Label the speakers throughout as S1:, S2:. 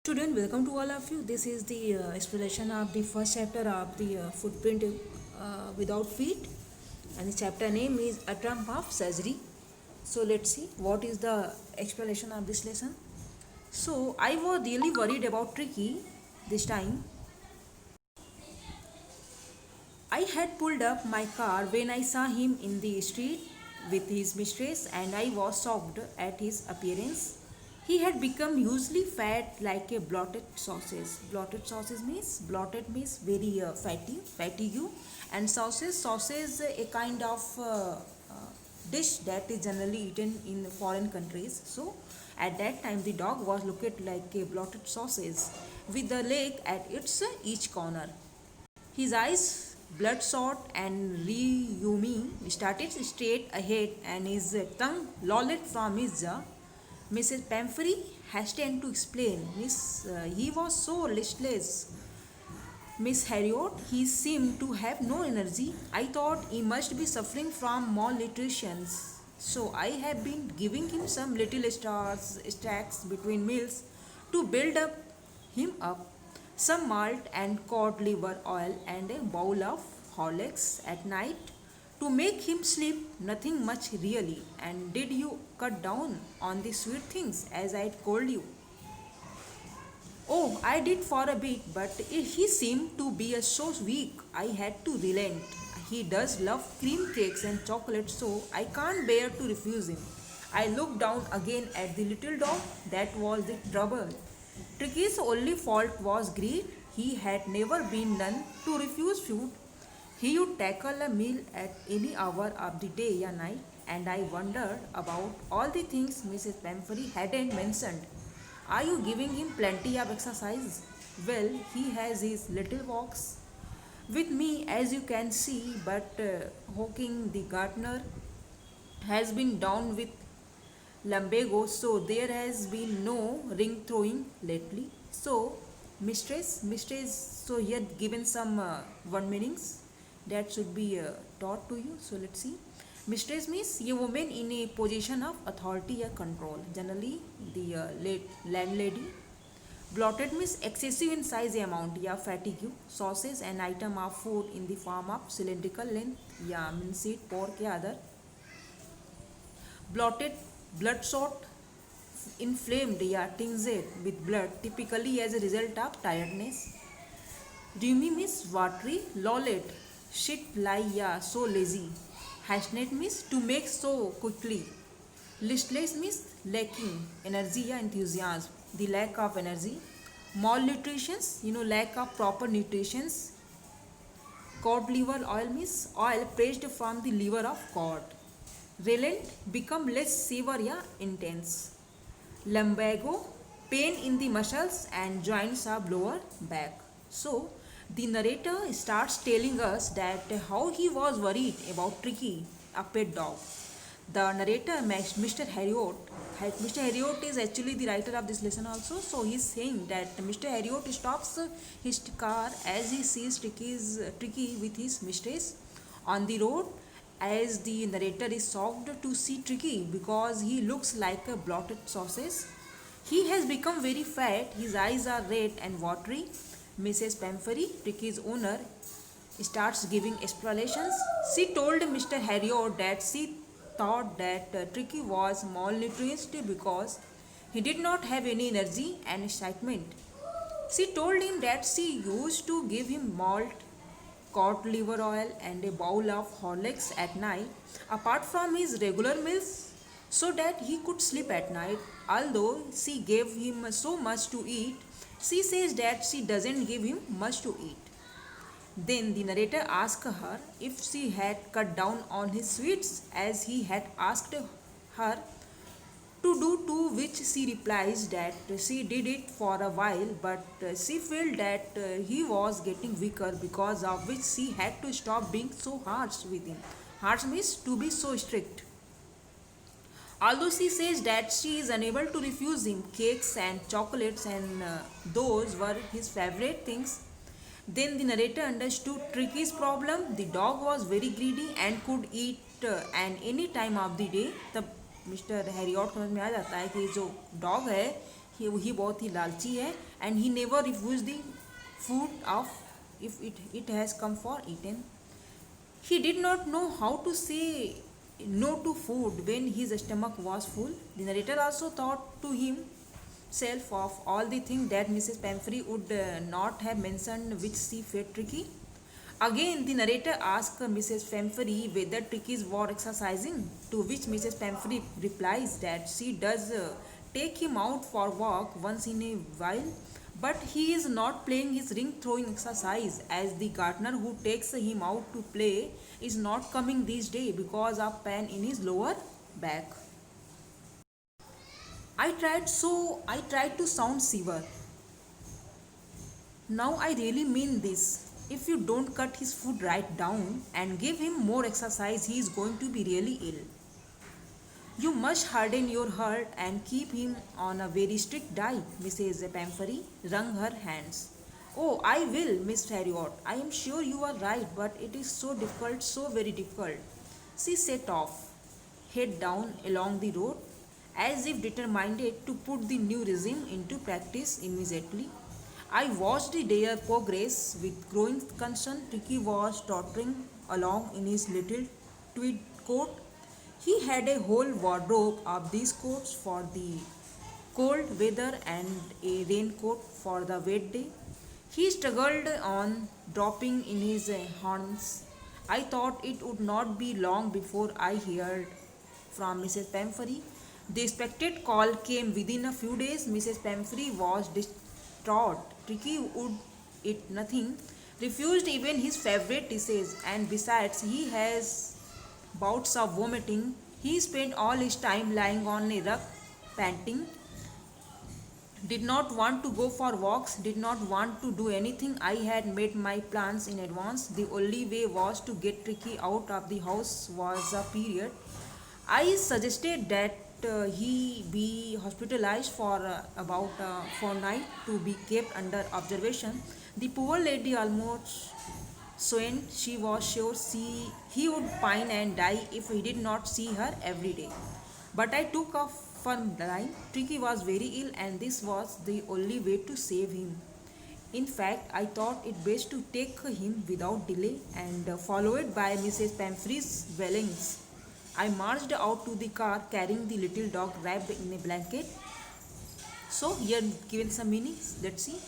S1: Student, welcome to all of you. This is the explanation of the first chapter of the footprint without feet, and the chapter name is A Trump of Surgery. So let's see what is the explanation of this lesson. So I was really worried about Tricky this time. I had pulled up my car when I saw him in the street with his mistress, and I was shocked at his appearance. He had become hugely fat like a blotted sausage. Blotted means very fatigue, and sausage a kind of dish that is generally eaten in foreign countries. So at that time the dog was looked like a blotted sausage with the leg at its each corner. His eyes, bloodshot and rheuming, started straight ahead, and his tongue lolled from his jaw. Mrs. Pamphry hastened to explain. He was so listless. Miss Harriot, he seemed to have no energy. I thought he must be suffering from malnutrition. So I have been giving him some little stacks between meals to build him up. Some malt and cod liver oil and a bowl of Horlicks at night to make him sleep. Nothing much really. And did you cut down on the sweet things as I told you? Oh, I did for a bit, but he seemed to be so weak I had to relent. He does love cream cakes and chocolate, so I can't bear to refuse him. I looked down again at the little dog. That was the trouble. Tricky's only fault was greed. He had never been known to refuse food. He would tackle a meal at any hour of the day or night, and I wondered about all the things Mrs. Pamphry hadn't mentioned. Are you giving him plenty of exercise? Well, he has his little walks with me, as you can see, but Hawking the gardener has been down with lumbago, so there has been no ring throwing lately. So, so he had given some one meanings that should be taught to you. So let's see. Mistress means a woman in a position of authority or control. Generally, the late landlady. Blotted means excessive in size amount या fatigue. Sauces an item of food in the form of cylindrical length या mincemeat, pork या other. Blotted, bloodshot, inflamed या tinged with blood, typically as a result of tiredness. Rheumy means watery, lolled, shit lie या so lazy. Hasnet means to make so quickly. Listless means lacking energy or enthusiasm, the lack of energy. Malnutrition, lack of proper nutrition. Cod liver oil means oil pressed from the liver of cod. Relent become less severe or intense. Lumbago, pain in the muscles and joints of lower back. So, the narrator starts telling us that how he was worried about Tricky, a pet dog. The narrator, Mr. Harriot, Mr. Harriot is actually the writer of this lesson also. So he's saying that Mr. Harriot stops his car as he sees Tricky with his mistress on the road. As the narrator is shocked to see Tricky because he looks like a blotted sausage. He has become very fat, his eyes are red and watery. Mrs. Pamphry, Tricky's owner, starts giving explanations. She told Mr. Harriot that she thought that Tricky was malnourished because he did not have any energy and excitement. She told him that she used to give him malt, cod liver oil, and a bowl of Horlicks at night, apart from his regular meals, so that he could sleep at night. Although she gave him so much to eat, she says that she doesn't give him much to eat. Then the narrator asked her if she had cut down on his sweets as he had asked her to do, to which she replies that she did it for a while, but she felt that he was getting weaker, because of which she had to stop being so harsh with him. Harsh means to be so strict. Although she says that she is unable to refuse him cakes and chocolates, and those were his favorite things, then the narrator understood Tricky's problem. The dog was very greedy and could eat and any time of the day. तब mister Harriet समझ में आ जाता है कि जो dog है ही बहुत ही लालची है, and he never refuse the food of if it has come for eaten. He did not know how to say no to food when his stomach was full. The narrator also thought to himself of all the things that Mrs. Pamphry would not have mentioned, which she felt tricky. Again, the narrator asked Mrs. Pamphry whether Tricky's were exercising, to which Mrs. Pamphry replies that she does take him out for walk once in a while, but he is not playing his ring throwing exercise, as the gardener who takes him out to play is not coming this day because of pain in his lower back. I tried to sound severe. Now I really mean this. If you don't cut his food right down and give him more exercise, he is going to be really ill. You must harden your heart and keep him on a very strict diet. Mrs. Pamphry wrung her hands. Oh, I will, Miss Harriot. I am sure you are right, but it is so difficult, so very difficult. She set off, head down along the road, as if determined to put the new regime into practice immediately. I watched their progress with growing concern. Tricky was tottering along in his little tweed coat. He had a whole wardrobe of these coats for the cold weather and a raincoat for the wet day. He struggled on, dropping in his horns. I thought it would not be long before I heard from Mrs. Pamphry. The expected call came within a few days. Mrs. Pamphry was distraught. Tricky would eat nothing, refused even his favorite dishes, and besides, he has bouts of vomiting. He spent all his time lying on a rug, panting, did not want to go for walks, did not want to do anything. I had made my plans in advance. The only way was to get Tricky out of the house was a period. I suggested that he be hospitalized for about a fortnight to be kept under observation. The poor lady almost swooned. She was sure he would pine and die if he did not see her every day. But I took a firm line. Tricky was very ill, and this was the only way to save him. In fact, I thought it best to take him without delay, and followed by Mrs. Pamphry's wailings, I marched out to the car carrying the little dog wrapped in a blanket. So here given some meanings. Let's see.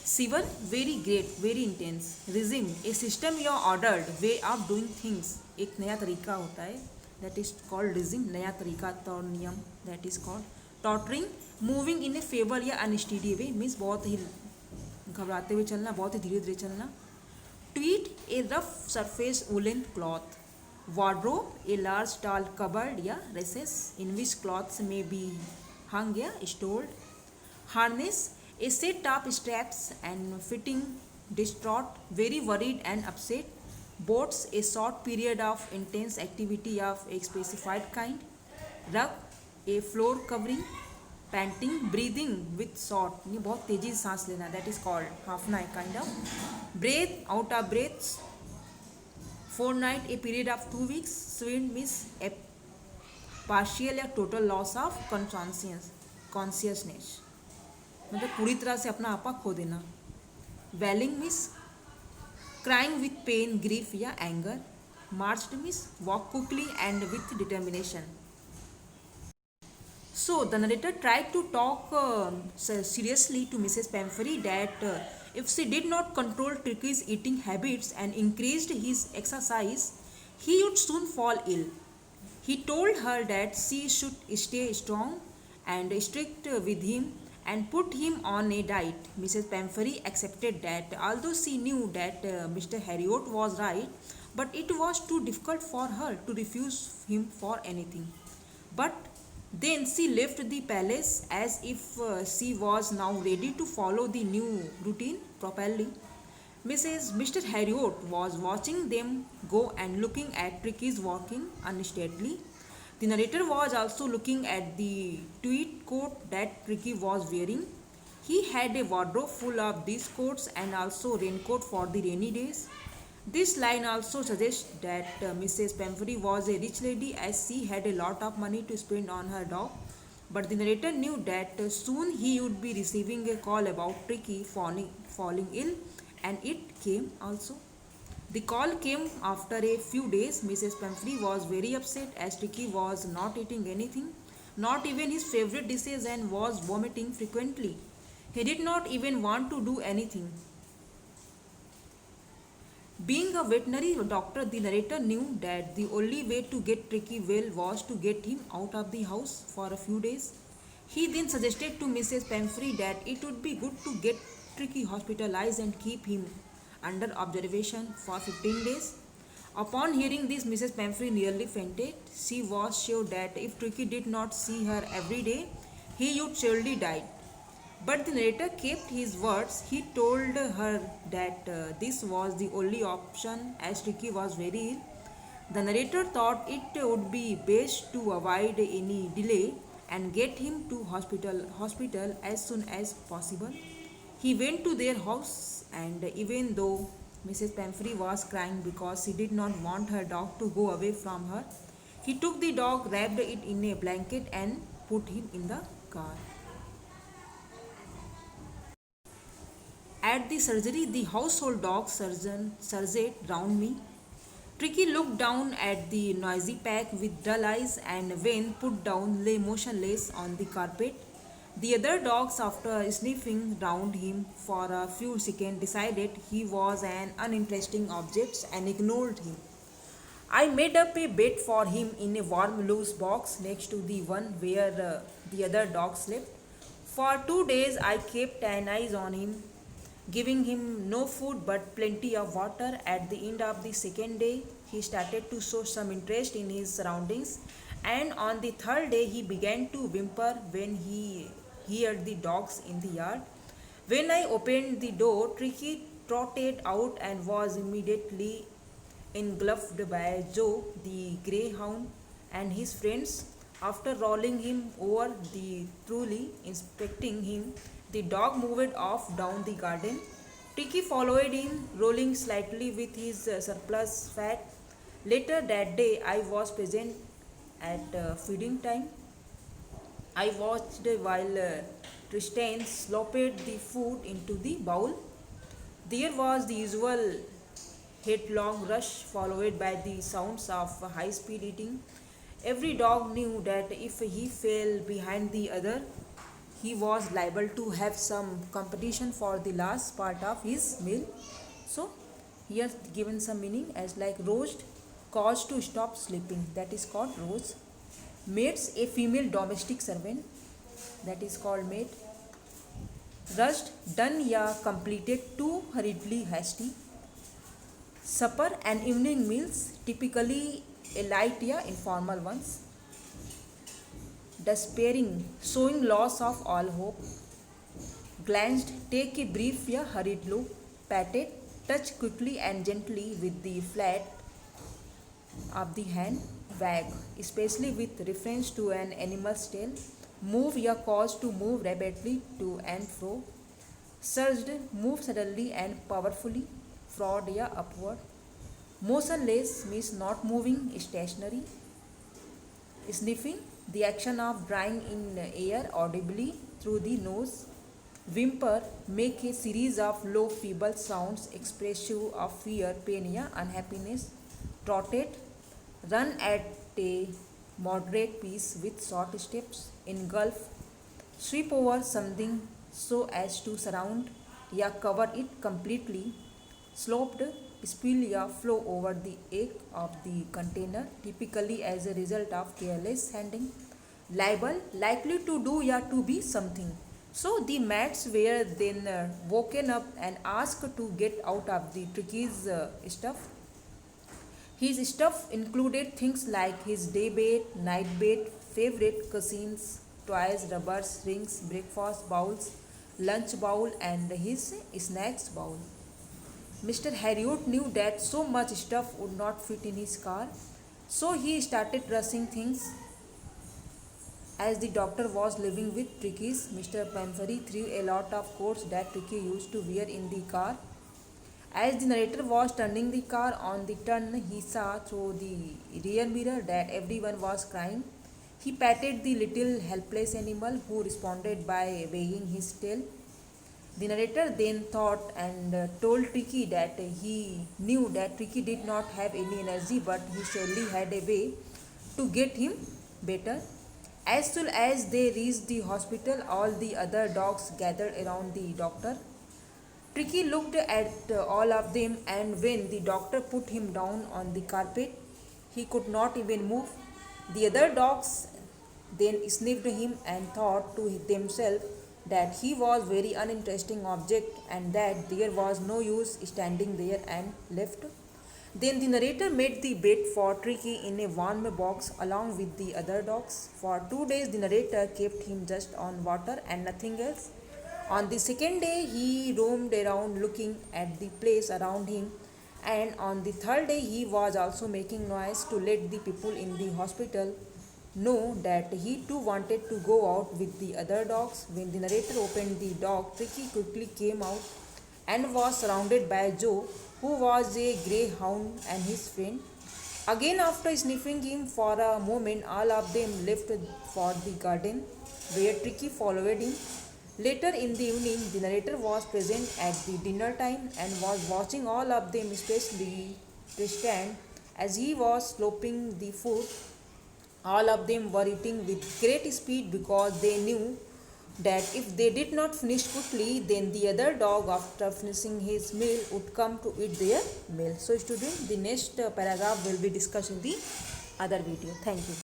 S1: Sivan, very great, very intense. Regime, a system या ordered way of doing things. एक नया तरीका होता है. That is called regime. नया तरीका तो नियम. That is called tottering. Moving in a feeble या unsteady way means बहुत ही घबराते हुए चलना, बहुत ही धीरे धीरे चलना. Tweed, a rough surface woolen cloth. Wardrobe, a large tall cupboard या recess in which clothes may be hung या stored. Harness, a set of straps and fitting, distraught, very worried and upset. Boats, a short period of intense activity of a specified kind. Rug, a floor covering. Panting, breathing with short, ये बहुत तेजी से सांस लेना, that is called हाफना kind of. Breath, out of breaths. Fortnight, a period of 2 weeks. Swoon means a partial या total loss of consciousness, मतलब पूरी तरह से अपना आपा खो देना. Wailing means crying with pain, grief या anger. Marched means walk quickly and with determination. So the narrator tried to talk seriously to Mrs. Pamphry that if she did not control Tricky's eating habits and increased his exercise, he would soon fall ill. He told her that she should stay strong and strict with him and put him on a diet. Mrs. Pamphry accepted that, although she knew that Mr. Harriot was right, but it was too difficult for her to refuse him for anything. But then she left the palace as if she was now ready to follow the new routine properly. Mr. Harriot was watching them go and looking at Tricky's walking unsteadily. The narrator was also looking at the tweed coat that Tricky was wearing. He had a wardrobe full of these coats and also raincoat for the rainy days. This line also suggests that Mrs. Pamphry was a rich lady, as she had a lot of money to spend on her dog. But the narrator knew that soon he would be receiving a call about Tricky falling ill, and it came also. The call came after a few days. Mrs. Pumphrey was very upset as Tricky was not eating anything, not even his favorite dishes, and was vomiting frequently. He did not even want to do anything. Being a veterinary doctor, the narrator knew that the only way to get Tricky well was to get him out of the house for a few days. He then suggested to Mrs. Pumphrey that it would be good to get Tricky hospitalized and keep him under observation for 15 days. Upon hearing this, Mrs. Pumphrey nearly fainted. She was sure that if Tricky did not see her every day, he would surely die. But the narrator kept his words. He told her that this was the only option as Tricky was very ill. The narrator thought it would be best to avoid any delay and get him to hospital as soon as possible. He went to their house, and even though Mrs. Pumphrey was crying because she did not want her dog to go away from her, he took the dog, wrapped it in a blanket, and put him in the car. At the surgery, the household dog surgeon surged round me. Tricky looked down at the noisy pack with dull eyes, and when put down lay motionless on the carpet. The other dogs, after sniffing round him for a few seconds, decided he was an uninteresting object and ignored him. I made up a bed for him in a warm loose box next to the one where the other dogs slept. For 2 days I kept an eye on him, giving him no food but plenty of water. At the end of the second day, he started to show some interest in his surroundings, and on the third day, he began to whimper when he heard the dogs in the yard. When I opened the door, Tricky trotted out and was immediately engulfed by Joe, the greyhound, and his friends. After rolling him over the trolley, inspecting him, the dog moved off down the garden. Tiki followed in, rolling slightly with his surplus fat. Later that day, I was present at feeding time. I watched while Tristan slopped the food into the bowl. There was the usual headlong rush followed by the sounds of high speed eating. Every dog knew that if he fell behind the other, he was liable to have some competition for the last part of his meal. So, here given some meaning as like roast, cause to stop sleeping, that is called roast. Maids, a female domestic servant, that is called maid. Rushed, done ya completed too hurriedly hasty. Supper and evening meals, typically a light ya informal ones. Despairing, showing loss of all hope. Glanced, take a brief ya hurried look. Patted, touch quickly and gently with the flat of the hand. Wag, especially with reference to an animal's tail. Move ya cause to move rapidly to and fro. Surged, move suddenly and powerfully. Fraud ya upward. Motionless means not moving, stationary. Sniffing, the action of drawing in air audibly through the nose. Whimper, make a series of low feeble sounds expressive of fear, pain या unhappiness. Trotted, run at a moderate pace with short steps. Engulf, sweep over something so as to surround या cover it completely. Sloped, spill या flow over the edge of the container, typically as a result of careless handling. Liable, likely to do या to be something. So the mats were then woken up and asked to get out of the Tricky's stuff. His stuff included things like his day bed, night bed, favorite cushions, toys, rubbers, rings, breakfast bowls, lunch bowl, and his snacks bowl. Mr. Harriot knew that so much stuff would not fit in his car, so he started rushing things. As the doctor was living with Tricky's, Mr. Pumphrey threw a lot of coats that Tricky used to wear in the car. As the narrator was turning the car on the turn, he saw through the rear mirror that everyone was crying. He patted the little helpless animal, who responded by wagging his tail. The narrator then thought and told Tricky that he knew that Tricky did not have any energy, but he surely had a way to get him better. As soon as they reached the hospital, all the other dogs gathered around the doctor. Tricky looked at all of them, and when the doctor put him down on the carpet, he could not even move. The other dogs then sniffed him and thought to themselves that he was very uninteresting object and that there was no use standing there, and left. Then the narrator made the bed for Tricky in a warm box along with the other dogs. For 2 days the narrator kept him just on water and nothing else. On the second day, he roamed around looking at the place around him, and on the third day, he was also making noise to let the people in the hospital know that he too wanted to go out with the other dogs. When the narrator opened the door, Tricky quickly came out and was surrounded by Joe, who was a greyhound, and his friend. Again, after sniffing him for a moment, all of them left for the garden, where Tricky followed him. Later in the evening, the narrator was present at the dinner time and was watching all of them, especially Tristan, as he was sloping the food. All of them were eating with great speed because they knew that if they did not finish quickly, then the other dog, after finishing his meal, would come to eat their meal. So, student, the next paragraph will be discussed in the other video. Thank you.